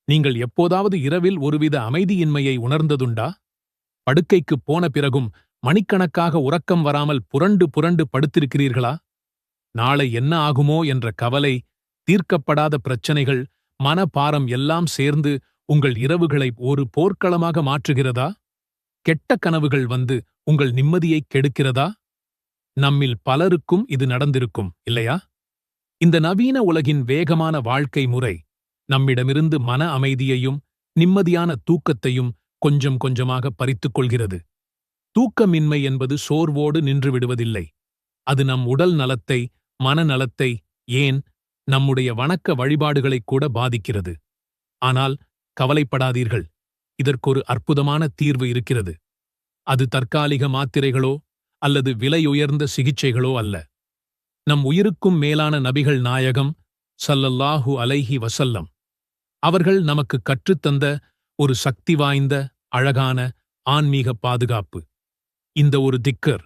நீங்கள் எப்போதாவது இரவில் ஒருவித அமைதியின்மையை உணர்ந்ததுண்டா? படுக்கைக்குப் போன பிறகும் மணிக்கணக்காக உறக்கம் வராமல் புரண்டு புரண்டு படுத்திருக்கிறீர்களா? நாளை என்ன ஆகுமோ என்ற கவலை, தீர்க்கப்படாத பிரச்சனைகள், மனபாரம் எல்லாம் சேர்ந்து உங்கள் இரவுகளை ஒரு போர்க்களமாக மாற்றுகிறதா? கெட்ட கனவுகள் வந்து உங்கள் நிம்மதியைக் கெடுக்கிறதா? நம்மில் பலருக்கும் இது நடந்திருக்கும், இல்லையா? இந்த நவீன உலகின் வேகமான வாழ்க்கை முறை நம்மிடமிருந்து மன அமைதியையும் நிம்மதியான தூக்கத்தையும் கொஞ்சம் கொஞ்சமாக பறித்துக் கொள்கிறது. தூக்கமின்மை என்பது சோர்வோடு நின்று விடுவதில்லை. அது நம் உடல் நலத்தை, மனநலத்தை, ஏன் நம்முடைய வணக்க வழிபாடுகளைக் கூட பாதிக்கிறது. ஆனால் கவலைப்படாதீர்கள், இதற்கொரு அற்புதமான தீர்வு இருக்கிறது. அது தற்காலிக மாத்திரைகளோ அல்லது விலையுயர்ந்த சிகிச்சைகளோ அல்ல. நம் உயிருக்கும் மேலான நபிகள் நாயகம் ஸல்லல்லாஹு அலைஹி வஸல்லம் அவர்கள் நமக்கு கற்றுத்தந்த ஒரு சக்தி வாய்ந்த, அழகான ஆன்மீக பாதுகாப்பு. இந்த ஒரு திக்கர்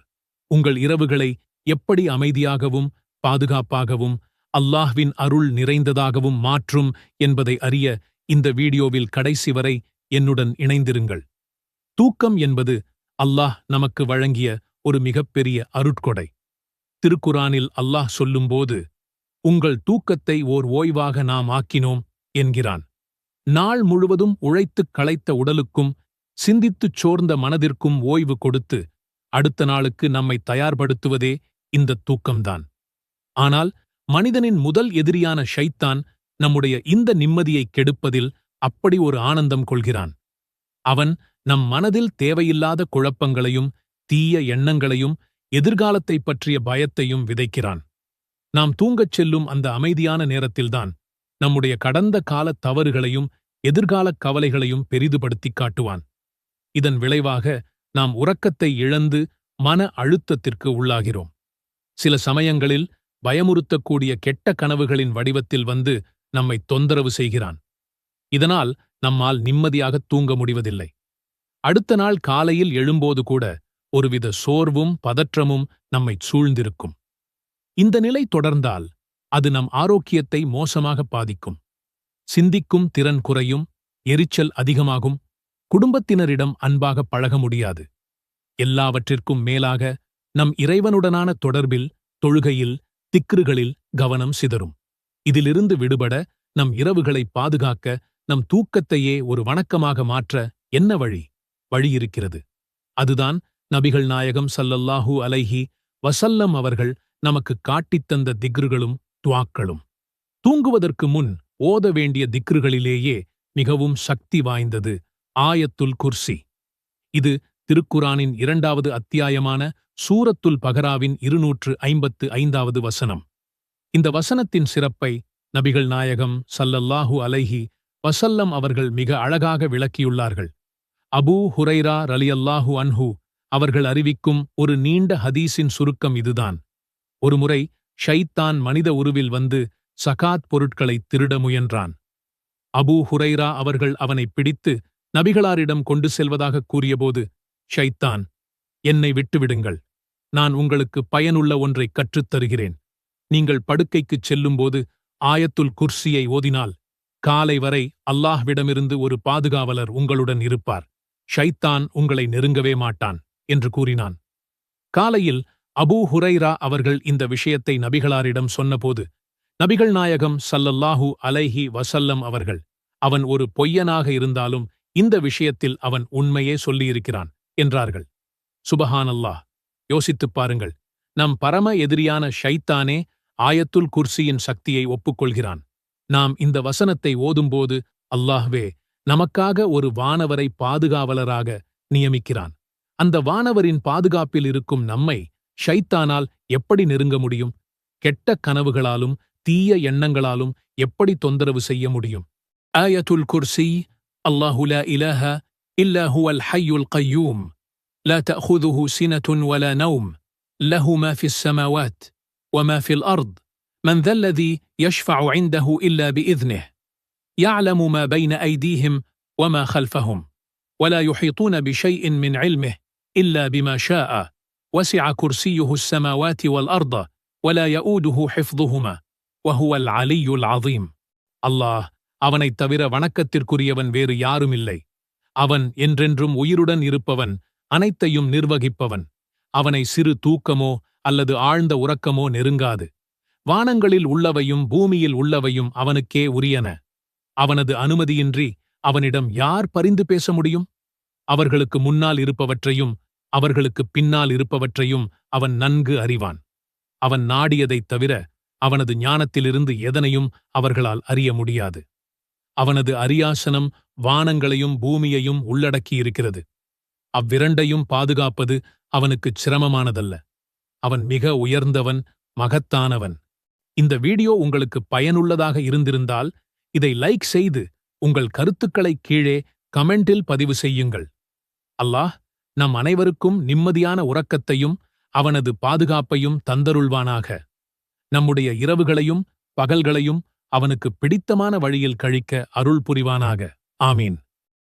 உங்கள் இரவுகளை எப்படி அமைதியாகவும் பாதுகாப்பாகவும் அல்லாஹ்வின் அருள் நிறைந்ததாகவும் மாற்றும் என்பதை அறிய இந்த வீடியோவில் கடைசி வரை என்னுடன் இணைந்திருங்கள். தூக்கம் என்பது அல்லாஹ் நமக்கு வழங்கிய ஒரு மிகப்பெரிய அருட்கொடை. திருக்குரானில் அல்லாஹ் சொல்லும்போது, உங்கள் தூக்கத்தை ஓர் ஓய்வாக நாம் ஆக்கினோம் என்கிறான். நாள் முழுவதும் உழைத்துக் களைத்த உடலுக்கும் சிந்தித்துச் சோர்ந்த மனதிற்கும் ஓய்வு கொடுத்து அடுத்த நாளுக்கு நம்மை தயார்படுத்துவதே இந்த தூக்கம்தான். ஆனால் மனிதனின் முதல் எதிரியான ஷைத்தான் நம்முடைய இந்த நிம்மதியை கெடுப்பதில் அப்படி ஒரு ஆனந்தம் கொள்கிறான். அவன் நம் மனதில் தேவையில்லாத குழப்பங்களையும் தீய எண்ணங்களையும் எதிர்காலத்தைப் பற்றிய பயத்தையும் விதைக்கிறான். நாம் தூங்கச் செல்லும் அந்த அமைதியான நேரத்தில்தான் நம்முடைய கடந்த கால தவறுகளையும் எதிர்காலக் கவலைகளையும் பெரிதுபடுத்திக் காட்டுவான். இதன் விளைவாக நாம் உறக்கத்தை இழந்து மன அழுத்தத்திற்கு உள்ளாகிறோம். சில சமயங்களில் பயமுறுத்தக்கூடிய கெட்ட கனவுகளின் வடிவத்தில் வந்து நம்மை தொந்தரவு செய்கிறான். இதனால் நம்மால் நிம்மதியாகத் தூங்க முடிவதில்லை. அடுத்த நாள் காலையில் எழும்போது கூட ஒருவித சோர்வும் பதற்றமும் நம்மைச் சூழ்ந்திருக்கும். இந்த நிலை தொடர்ந்தால் அது நம் ஆரோக்கியத்தை மோசமாக பாதிக்கும். சிந்திக்கும் திறன் குறையும், எரிச்சல் அதிகமாகும், குடும்பத்தினரிடம் அன்பாக பழக முடியாது. எல்லாவற்றிற்கும் மேலாக நம் இறைவனுடனான தொடர்பில், தொழுகையில், திக்ருகளில் கவனம் சிதறும். இதிலிருந்து விடுபட, நம் இரவுகளை பாதுகாக்க, நம் தூக்கத்தையே ஒரு வணக்கமாக மாற்ற என்ன வழி இருக்கிறது. அதுதான் நபிகள் நாயகம் ஸல்லல்லாஹு அலைஹி வஸல்லம் அவர்கள் நமக்கு காட்டித்தந்த திக்ருகளும் துஆக்களும். தூங்குவதற்கு முன் ஓத வேண்டிய திக்ருகளிலேயே மிகவும் சக்தி வாய்ந்தது ஆயத்துல் குர்சி. இது திருக்குரானின் 2வது அத்தியாயமான சூரத்துல் பகராவின் 255வது வசனம். இந்த வசனத்தின் சிறப்பை நபிகள் நாயகம் ஸல்லல்லாஹு அலைஹி வஸல்லம் அவர்கள் மிக அழகாக விளக்கியுள்ளார்கள். அபூ ஹுரைரா ரலியல்லாஹு அன்ஹு அவர்கள் அறிவிக்கும் ஒரு நீண்ட ஹதீஸின் சுருக்கம் இதுதான். ஒருமுறை ஷைத்தான் மனித உருவில் வந்து சகாத் பொருட்களை திருட முயன்றான். அபூ ஹுரைரா அவர்கள் அவனை பிடித்து நபிகளாரிடம் கொண்டு செல்வதாகக் கூறியபோது, ஷைத்தான், என்னை விட்டுவிடுங்கள், நான் உங்களுக்கு பயனுள்ள ஒன்றை கற்றுத் தருகிறேன். நீங்கள் படுக்கைக்குச் செல்லும்போது ஆயத்துல் குர்சியை ஓதினால் காலை வரை அல்லாஹ்விடமிருந்து ஒரு பாதுகாவலர் உங்களுடன் இருப்பார். ஷைத்தான் உங்களை நெருங்கவே மாட்டான் என்று கூறினான். காலையில் அபூ ஹுரைரா அவர்கள் இந்த விஷயத்தை நபிகளாரிடம் சொன்னபோது, நபிகள் நாயகம் ஸல்லல்லாஹு அலைஹி வஸல்லம் அவர்கள், அவன் ஒரு பொய்யனாக இருந்தாலும் இந்த விஷயத்தில் அவன் உண்மையே சொல்லியிருக்கிறான் என்றார்கள். சுபஹானல்லாஹ், யோசித்துப் பாருங்கள். நம் பரம எதிரியான ஷைத்தானே ஆயத்துல் குர்சியின் சக்தியை ஒப்புக்கொள்கிறான். நாம் இந்த வசனத்தை ஓதும்போது அல்லாஹ்வே நமக்காக ஒரு வானவரை பாதுகாவலராக நியமிக்கிறான். அந்த வானவரின் பாதுகாப்பில் இருக்கும் நம்மை ஷைத்தானால் எப்படி நெருங்க முடியும்? கெட்ட கனவுகளாலும் தீய எண்ணங்களாலும் எப்படி தொந்தரவு செய்ய முடியும்? ஆயத்துல் குர்சி. அல்லாஹு லா இலாஹ இல்லா ஹுவல் ஹய்யுல் கய்யூம் லா தஅஹுதுஹு சினத்துன் வலா நௌம் லஹு மா ஃபிஸ் ஸமாவாத் வமா ஃபில் அர்த் மன் தல்லதி யஷ்ஃபஉ இன்தஹு இல்லா பிஇذنه يعلم ما بين أيديهم وما خلفهم ولا يحيطون بشيء من علمه إلا بما شاء وسع كرسيه السماوات والأرض ولا يؤوده حفظهما وهو العلي العظيم. அல்லாஹ் அவனைத் தவிர வணக்கத்திற்குரியவன் வேறு யாருமில்லை. அவன் என்றென்றும் உயிருடன் இருப்பவன், அனைத்தையும் நிர்வகிப்பவன். அவனை சிறு தூக்கமோ அல்லது ஆழ்ந்த உறக்கமோ நெருங்காது. வானங்களில் உள்ளவையும் பூமியில் உள்ளவையும் அவனுக்கே உரியன. அவனது அனுமதியின்றி அவனிடம் யார் பரிந்து பேச முடியும்? அவர்களுக்கு முன்னால் இருப்பவற்றையும் அவர்களுக்குப் பின்னால் இருப்பவற்றையும் அவன் நன்கு அறிவான். அவன் நாடியதைத் தவிர அவனது ஞானத்திலிருந்து எதனையும் அவர்களால் அறிய முடியாது. அவனது அரியாசனம் வானங்களையும் பூமியையும் உள்ளடக்கியிருக்கிறது. அவ்விரண்டையும் பாதுகாப்பது அவனுக்குச் சிரமமானதல்ல. அவன் மிக உயர்ந்தவன், மகத்தானவன். இந்த வீடியோ உங்களுக்கு பயனுள்ளதாக இருந்திருந்தால் இதை லைக் செய்து உங்கள் கருத்துக்களை கீழே கமெண்டில் பதிவு செய்யுங்கள். அல்லாஹ் நம் அனைவருக்கும் நிம்மதியான உறக்கத்தையும் அவனது பாதுகாப்பையும் தந்தருள்வானாக. நம்முடைய இரவுகளையும் பகல்களையும் அவனுக்கு பிடித்தமான வழியில் கழிக்க அருள் புரிவானாக. ஆமீன்.